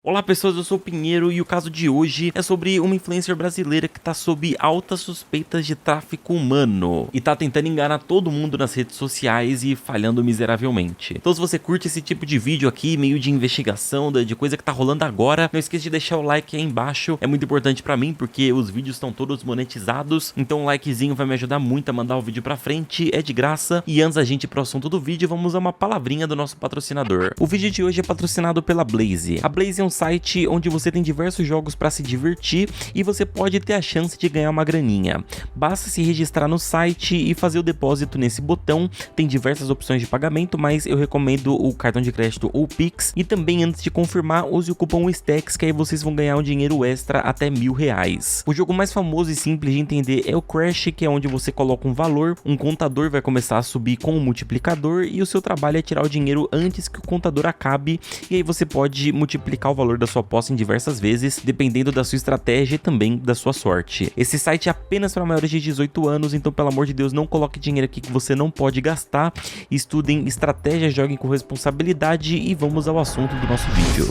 Olá pessoas, eu sou o Pinheiro e o caso de hoje é sobre uma influencer brasileira que tá sob altas suspeitas de tráfico humano e tá tentando enganar todo mundo nas redes sociais e falhando miseravelmente. Então se você curte esse tipo de vídeo aqui, meio de investigação, de coisa que tá rolando agora, não esqueça de deixar o like aí embaixo, é muito importante pra mim porque os vídeos estão todos monetizados, então um likezinho vai me ajudar muito a mandar o vídeo pra frente, é de graça. E antes da gente ir pro assunto do vídeo, vamos a uma palavrinha do nosso patrocinador. O vídeo de hoje é patrocinado pela Blaze. A Blaze é um site onde você tem diversos jogos para se divertir e você pode ter a chance de ganhar uma graninha. Basta se registrar no site e fazer o depósito nesse botão. Tem diversas opções de pagamento, mas eu recomendo o cartão de crédito ou Pix. E também, antes de confirmar, use o cupom STACKS, que aí vocês vão ganhar um dinheiro extra até R$1000. O jogo mais famoso e simples de entender é o Crash, que é onde você coloca um valor, um contador vai começar a subir com um multiplicador e o seu trabalho é tirar o dinheiro antes que o contador acabe, e aí você pode multiplicar o valor da sua aposta em diversas vezes, dependendo da sua estratégia e também da sua sorte. Esse site é apenas para maiores de 18 anos, então pelo amor de Deus, não coloque dinheiro aqui que você não pode gastar. Estudem estratégia, joguem com responsabilidade e vamos ao assunto do nosso vídeo.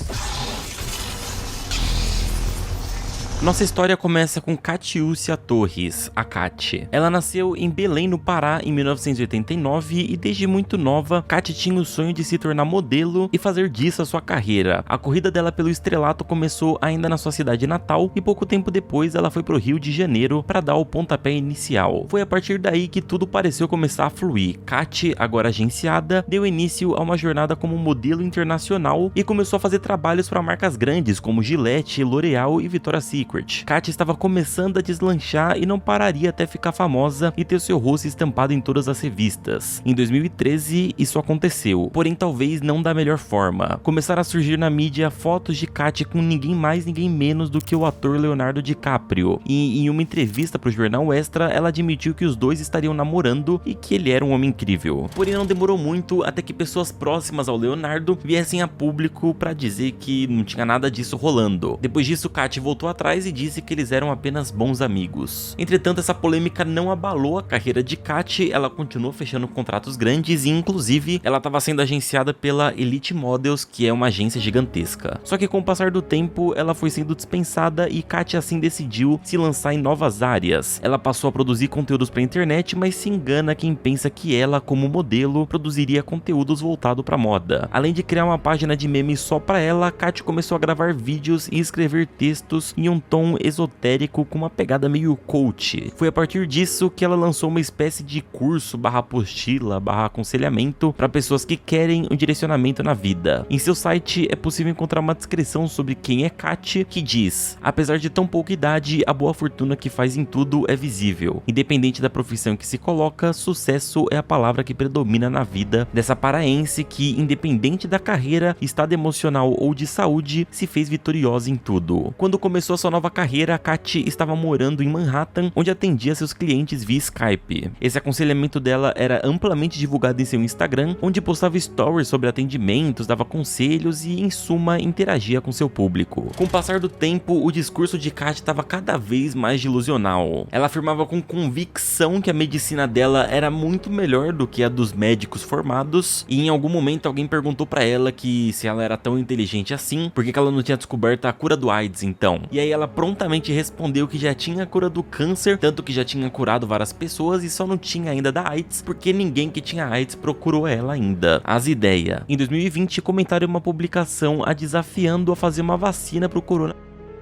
Nossa história começa com Catiúcia Torres, a Cati. Ela nasceu em Belém, no Pará, em 1989 e desde muito nova, Cati tinha o sonho de se tornar modelo e fazer disso a sua carreira. A corrida dela pelo estrelato começou ainda na sua cidade natal e pouco tempo depois ela foi pro Rio de Janeiro para dar o pontapé inicial. Foi a partir daí que tudo pareceu começar a fluir. Cati, agora agenciada, deu início a uma jornada como modelo internacional e começou a fazer trabalhos para marcas grandes como Gillette, L'Oréal e Victoria's Secret. Cati estava começando a deslanchar e não pararia até ficar famosa e ter seu rosto estampado em todas as revistas. Em 2013, isso aconteceu, porém talvez não da melhor forma. Começaram a surgir na mídia fotos de Cati com ninguém mais, ninguém menos do que o ator Leonardo DiCaprio. E em uma entrevista para o jornal Extra, ela admitiu que os dois estariam namorando e que ele era um homem incrível. Porém não demorou muito até que pessoas próximas ao Leonardo viessem a público para dizer que não tinha nada disso rolando. Depois disso, Cati voltou atrás e disse que eles eram apenas bons amigos. Entretanto, essa polêmica não abalou a carreira de Cati, ela continuou fechando contratos grandes e inclusive ela estava sendo agenciada pela Elite Models, que é uma agência gigantesca. Só que com o passar do tempo, ela foi sendo dispensada e Cati assim decidiu se lançar em novas áreas. Ela passou a produzir conteúdos para internet, mas se engana quem pensa que ela, como modelo, produziria conteúdos voltados para moda. Além de criar uma página de memes só para ela, Cati começou a gravar vídeos e escrever textos em um tom esotérico com uma pegada meio coach. Foi a partir disso que ela lançou uma espécie de curso barra apostila barra aconselhamento para pessoas que querem um direcionamento na vida. Em seu site é possível encontrar uma descrição sobre quem é Cati, que diz: apesar de tão pouca idade, a boa fortuna que faz em tudo é visível. Independente da profissão que se coloca, sucesso é a palavra que predomina na vida dessa paraense que, independente da carreira, estado emocional ou de saúde, se fez vitoriosa em tudo. Quando começou a sua nova carreira, a Cati estava morando em Manhattan, onde atendia seus clientes via Skype. Esse aconselhamento dela era amplamente divulgado em seu Instagram, onde postava stories sobre atendimentos, dava conselhos e, em suma, interagia com seu público. Com o passar do tempo, o discurso de Cati estava cada vez mais delusional. Ela afirmava com convicção que a medicina dela era muito melhor do que a dos médicos formados, e em algum momento alguém perguntou para ela que se ela era tão inteligente assim, por que ela não tinha descoberto a cura do AIDS então? E aí ela prontamente respondeu que já tinha a cura do câncer, tanto que já tinha curado várias pessoas e só não tinha ainda da AIDS, porque ninguém que tinha AIDS procurou ela ainda. As ideias. Em 2020, comentaram uma publicação a desafiando a fazer uma vacina pro corona.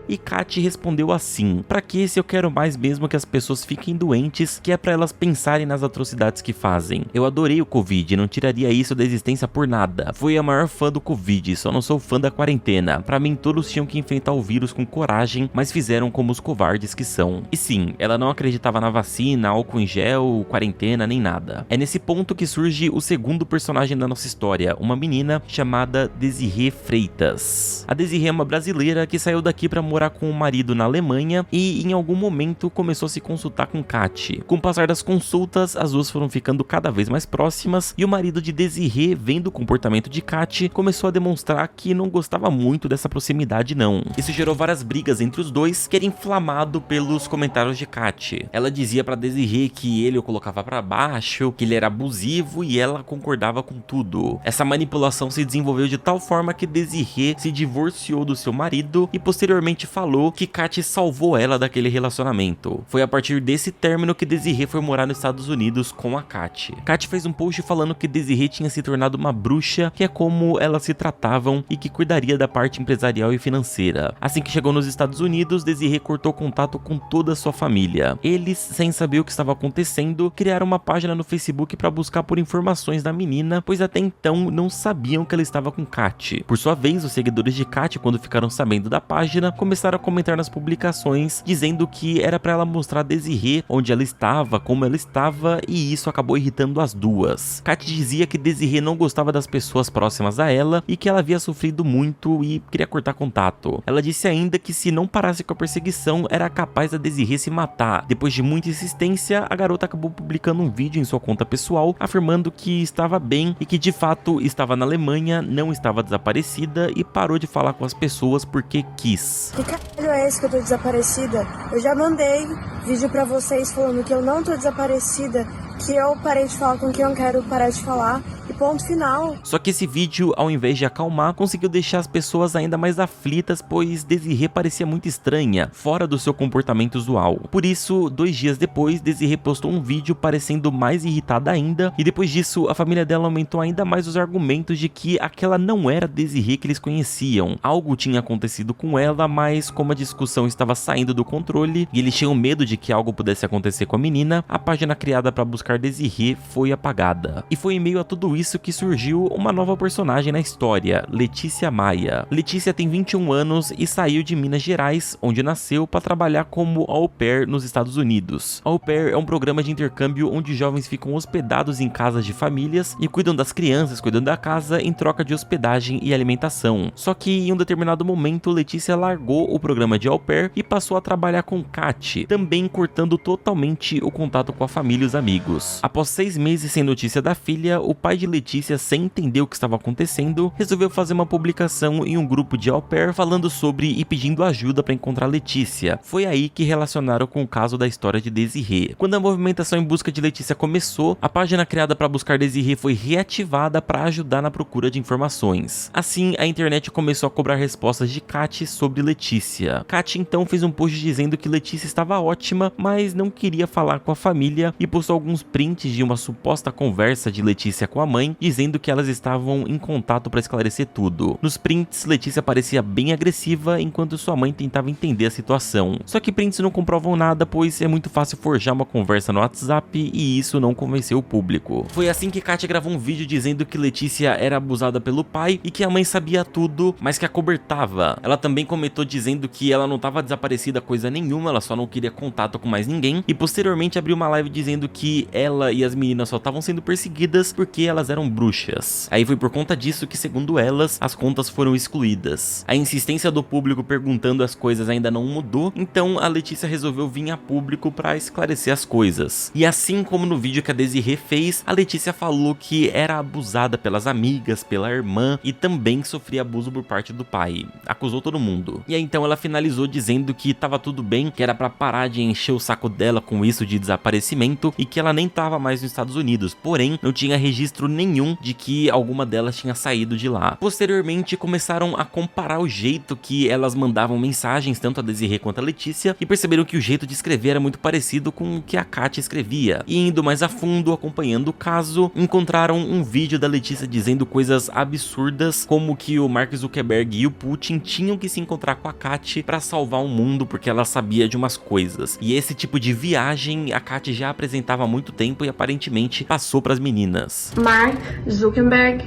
E Cati respondeu assim: pra que se eu quero mais mesmo que as pessoas fiquem doentes, que é pra elas pensarem nas atrocidades que fazem. Eu adorei o Covid, não tiraria isso da existência por nada. Fui a maior fã do Covid, só não sou fã da quarentena. Pra mim todos tinham que enfrentar o vírus com coragem, mas fizeram como os covardes que são. E sim, ela não acreditava na vacina, álcool em gel, quarentena, nem nada. É nesse ponto que surge o segundo personagem da nossa história, uma menina chamada Desirê Freitas. A Desirê é uma brasileira que saiu daqui pra morar morar com o marido na Alemanha e em algum momento começou a se consultar com Kat. Com o passar das consultas, as duas foram ficando cada vez mais próximas e o marido de Desirê, vendo o comportamento de Kat, começou a demonstrar que não gostava muito dessa proximidade não. Isso gerou várias brigas entre os dois, que era inflamado pelos comentários de Kat. Ela dizia pra Desirê que ele o colocava pra baixo, que ele era abusivo e ela concordava com tudo. Essa manipulação se desenvolveu de tal forma que Desirê se divorciou do seu marido e posteriormente falou que Kat salvou ela daquele relacionamento. Foi a partir desse término que Desirê foi morar nos Estados Unidos com a Kat. Kat fez um post falando que Desirê tinha se tornado uma bruxa, que é como elas se tratavam e que cuidaria da parte empresarial e financeira. Assim que chegou nos Estados Unidos, Desirê cortou contato com toda a sua família. Eles, sem saber o que estava acontecendo, criaram uma página no Facebook para buscar por informações da menina, pois até então não sabiam que ela estava com Kat. Por sua vez, os seguidores de Kat, quando ficaram sabendo da página, começaram a comentar nas publicações, dizendo que era para ela mostrar a Desirê onde ela estava, como ela estava, e isso acabou irritando as duas. Kat dizia que Desirê não gostava das pessoas próximas a ela e que ela havia sofrido muito e queria cortar contato. Ela disse ainda que se não parasse com a perseguição, era capaz da Desirê se matar. Depois de muita insistência, a garota acabou publicando um vídeo em sua conta pessoal, afirmando que estava bem e que de fato estava na Alemanha, não estava desaparecida e parou de falar com as pessoas porque quis. Que caralho é esse que eu tô desaparecida? Eu já mandei vídeo pra vocês falando que eu não tô desaparecida, que eu parei de falar com quem eu quero parar de falar e ponto final. Só que esse vídeo, ao invés de acalmar, conseguiu deixar as pessoas ainda mais aflitas, pois Desirê parecia muito estranha, fora do seu comportamento usual. Por isso, 2 dias depois, Desirê postou um vídeo parecendo mais irritada ainda, e depois disso, a família dela aumentou ainda mais os argumentos de que aquela não era Desirê que eles conheciam. Algo tinha acontecido com ela, mas como a discussão estava saindo do controle e eles tinham medo de que algo pudesse acontecer com a menina, a página criada para buscar Desirê foi apagada. E foi em meio a tudo isso que surgiu uma nova personagem na história, Letícia Maia. Letícia tem 21 anos e saiu de Minas Gerais, onde nasceu, para trabalhar como au pair nos Estados Unidos. Au pair é um programa de intercâmbio onde jovens ficam hospedados em casas de famílias e cuidam das crianças, cuidam da casa em troca de hospedagem e alimentação. Só que em um determinado momento, Letícia largou o programa de au pair e passou a trabalhar com Kat, também cortando totalmente o contato com a família e os amigos. Após 6 meses sem notícia da filha, o pai de Letícia, sem entender o que estava acontecendo, resolveu fazer uma publicação em um grupo de au pair falando sobre e pedindo ajuda para encontrar Letícia. Foi aí que relacionaram com o caso da história de Desirê. Quando a movimentação em busca de Letícia começou, a página criada para buscar Desirê foi reativada para ajudar na procura de informações. Assim, a internet começou a cobrar respostas de Kat sobre Letícia. Kat então fez um post dizendo que Letícia estava ótima, mas não queria falar com a família e postou alguns prints de uma suposta conversa de Letícia com a mãe, dizendo que elas estavam em contato para esclarecer tudo. Nos prints, Letícia parecia bem agressiva, enquanto sua mãe tentava entender a situação. Só que prints não comprovam nada, pois é muito fácil forjar uma conversa no WhatsApp e isso não convenceu o público. Foi assim que Kat gravou um vídeo dizendo que Letícia era abusada pelo pai e que a mãe sabia tudo, mas que acobertava. Ela também comentou dizendo que ela não estava desaparecida coisa nenhuma, ela só não queria contato com mais ninguém, e posteriormente abriu uma live dizendo que ela e as meninas só estavam sendo perseguidas porque elas eram bruxas. Aí foi por conta disso que, segundo elas, as contas foram excluídas. A insistência do público perguntando as coisas ainda não mudou, então a Letícia resolveu vir a público para esclarecer as coisas. E assim como no vídeo que a Desirê fez, a Letícia falou que era abusada pelas amigas, pela irmã e também sofria abuso por parte do pai. Acusou todo mundo. E aí então ela finalizou dizendo que tava tudo bem, que era pra parar de encher o saco dela com isso de desaparecimento e que ela nem tava mais nos Estados Unidos, porém não tinha registro nenhum de que alguma delas tinha saído de lá. Posteriormente começaram a comparar o jeito que elas mandavam mensagens, tanto a Desirê quanto a Letícia, e perceberam que o jeito de escrever era muito parecido com o que a Kat escrevia. E indo mais a fundo, acompanhando o caso, encontraram um vídeo da Letícia dizendo coisas absurdas, como que o Mark Zuckerberg e o Putin tinham que se encontrar com a Kat para salvar o mundo porque ela sabia de umas coisas. E esse tipo de viagem a Kat já apresentava há muito tempo e aparentemente passou para as meninas. Mark Zuckerberg,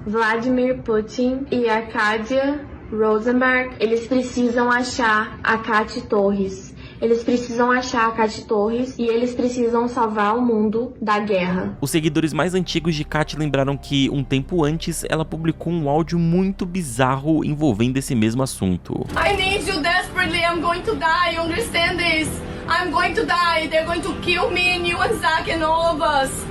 Vladimir Putin e Arcadia Rosenberg, eles precisam achar a Kat Torres. Eles precisam achar a Kat Torres e eles precisam salvar o mundo da guerra. Os seguidores mais antigos de Kat lembraram que um tempo antes ela publicou um áudio muito bizarro envolvendo esse mesmo assunto. I need you desperately. literally I'm going to die. You understand this? I'm going to die. They're going to kill me and you and Zach and all of us.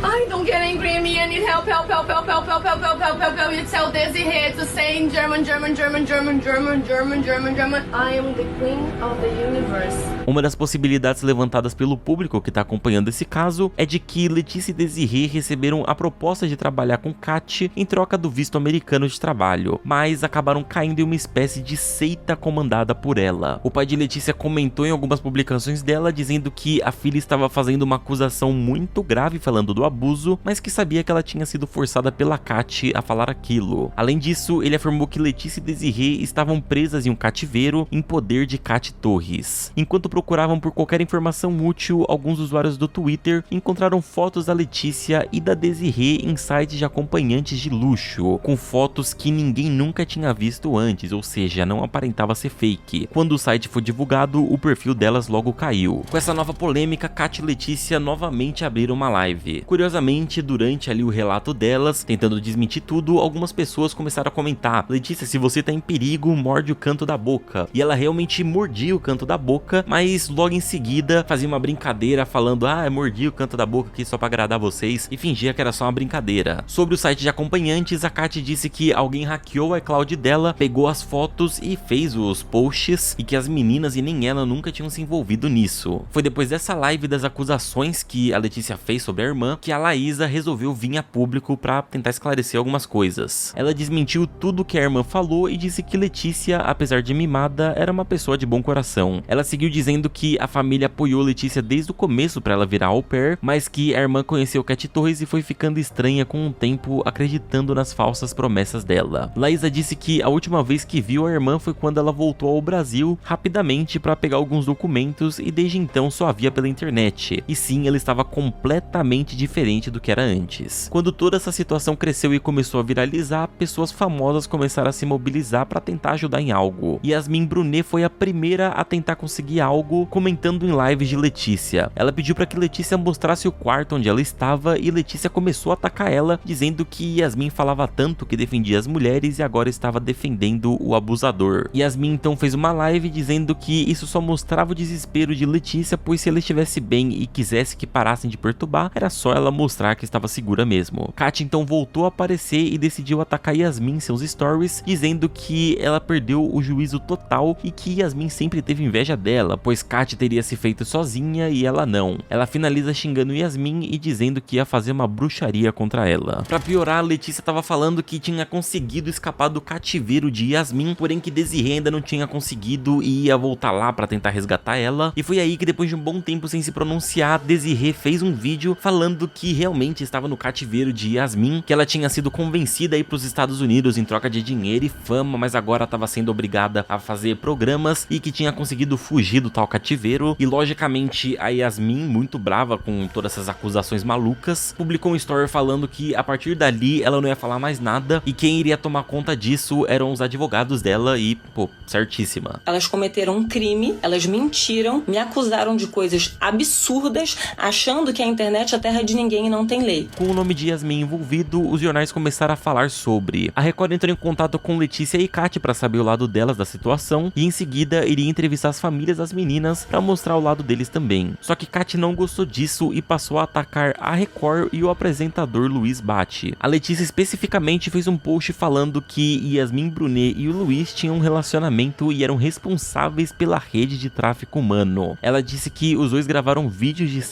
I don't get angry at me. I need help, help, help, help, help, help, help, help, help, help, help. You tell Desiree to say in German, German, German, German, German, German, German, German. I am the queen of the universe. Uma das possibilidades levantadas pelo público que está acompanhando esse caso é de que Letícia e Desiree receberam a proposta de trabalhar com Kat em troca do visto americano de trabalho, mas acabaram caindo em uma espécie de seita comandada por ela. O pai de Letícia comentou em algumas publicações dela dizendo que a filha estava fazendo uma acusação muito grave falando do abuso, mas que sabia que ela tinha sido forçada pela Kat a falar aquilo. Além disso, ele afirmou que Letícia e Desiree estavam presas em um cativeiro em poder de Kat Torres. Enquanto procuravam por qualquer informação útil, alguns usuários do Twitter encontraram fotos da Letícia e da Desiree em sites de acompanhantes de luxo, com fotos que ninguém nunca tinha visto antes, ou seja, não aparentava ser fake. Quando o site foi divulgado, o perfil delas logo caiu. Com essa nova polêmica, Kat e Letícia novamente abriram uma live. Curiosamente, durante ali o relato delas, tentando desmentir tudo, algumas pessoas começaram a comentar: Letícia, se você tá em perigo, morde o canto da boca. E ela realmente mordia o canto da boca, mas logo em seguida fazia uma brincadeira falando: mordi o canto da boca aqui só pra agradar vocês, e fingia que era só uma brincadeira. Sobre o site de acompanhantes, a Kat disse que alguém hackeou o iCloud dela, pegou as fotos e fez os posts, e que as meninas e nem ela nunca tinham se envolvido nisso. Foi depois dessa live das acusações que a Letícia fez sobre a irmã que a Laísa resolveu vir a público pra tentar esclarecer algumas coisas. Ela desmentiu tudo que a irmã falou e disse que Letícia, apesar de mimada, era uma pessoa de bom coração. Ela seguiu dizendo que a família apoiou Letícia desde o começo pra ela virar au pair, mas que a irmã conheceu Kat Torres e foi ficando estranha com o tempo, acreditando nas falsas promessas dela. Laísa disse que a última vez que viu a irmã foi quando ela voltou ao Brasil rapidamente pra pegar alguns documentos e desde então só a via pela internet. E sim, ela estava completamente diferente do que era antes. Quando toda essa situação cresceu e começou a viralizar, pessoas famosas começaram a se mobilizar para tentar ajudar em algo. Yasmin Brunet foi a primeira a tentar conseguir algo, comentando em lives de Letícia. Ela pediu para que Letícia mostrasse o quarto onde ela estava e Letícia começou a atacar ela, dizendo que Yasmin falava tanto que defendia as mulheres e agora estava defendendo o abusador. Yasmin então fez uma live dizendo que isso só mostrava o desespero de Letícia, pois se ela estivesse bem e quisesse que parassem de perturbar, era só ela mostrar que estava segura mesmo. Kat então voltou a aparecer e decidiu atacar Yasmin em seus stories, dizendo que ela perdeu o juízo total e que Yasmin sempre teve inveja dela, pois Kat teria se feito sozinha e ela não. Ela finaliza xingando Yasmin e dizendo que ia fazer uma bruxaria contra ela. Pra piorar, Letícia estava falando que tinha conseguido escapar do cativeiro de Yasmin, porém que Desiree ainda não tinha conseguido e ia voltar lá pra tentar resgatar ela. E foi aí que, depois de um bom tempo sem se pronunciar, Desiree fez um vídeo falando que realmente estava no cativeiro de Yasmin, que ela tinha sido convencida a ir para os Estados Unidos em troca de dinheiro e fama, mas agora estava sendo obrigada a fazer programas e que tinha conseguido fugir do tal cativeiro. E logicamente a Yasmin, muito brava com todas essas acusações malucas, publicou um story falando que a partir dali ela não ia falar mais nada e quem iria tomar conta disso eram os advogados dela e, certíssima. Elas cometeram um crime, elas mentiram, me acusaram de coisas absurdas, achando que a internet é a terra de ninguém e não tem lei. Com o nome de Yasmin envolvido, os jornais começaram a falar sobre. A Record entrou em contato com Letícia e Kat para saber o lado delas da situação e em seguida iria entrevistar as famílias das meninas para mostrar o lado deles também. Só que Kat não gostou disso e passou a atacar a Record e o apresentador Luiz Bate. A Letícia especificamente fez um post falando que Yasmin Brunet e o Luiz tinham um relacionamento e eram responsáveis pela rede de tráfico humano. Ela disse que os dois gravaram vídeos de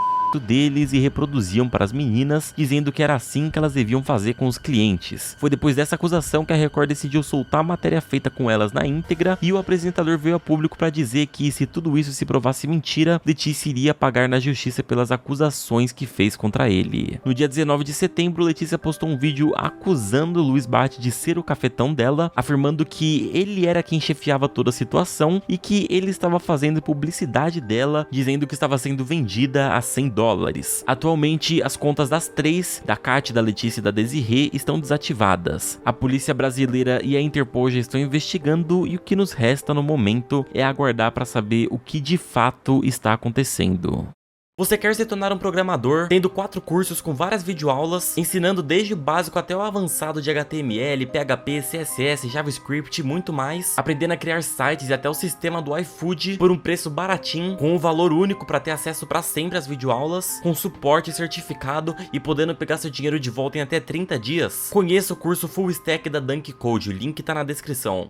deles e reproduziam para as meninas, dizendo que era assim que elas deviam fazer com os clientes. Foi depois dessa acusação que a Record decidiu soltar a matéria feita com elas na íntegra e o apresentador veio a público para dizer que se tudo isso se provasse mentira, Letícia iria pagar na justiça pelas acusações que fez contra ele. No dia 19 de setembro, Letícia postou um vídeo acusando Luiz Bate de ser o cafetão dela, afirmando que ele era quem chefiava toda a situação e que ele estava fazendo publicidade dela, dizendo que estava sendo vendida a $100. Atualmente, as contas das três, da Kat, da Letícia e da Desiree, estão desativadas. A polícia brasileira e a Interpol já estão investigando e o que nos resta no momento é aguardar para saber o que de fato está acontecendo. Você quer se tornar um programador, tendo 4 cursos com várias videoaulas, ensinando desde o básico até o avançado de HTML, PHP, CSS, JavaScript e muito mais, aprendendo a criar sites e até o sistema do iFood por um preço baratinho, com um valor único para ter acesso para sempre às videoaulas, com suporte certificado e podendo pegar seu dinheiro de volta em até 30 dias? Conheça o curso Full Stack da Dunk Code, o link tá na descrição.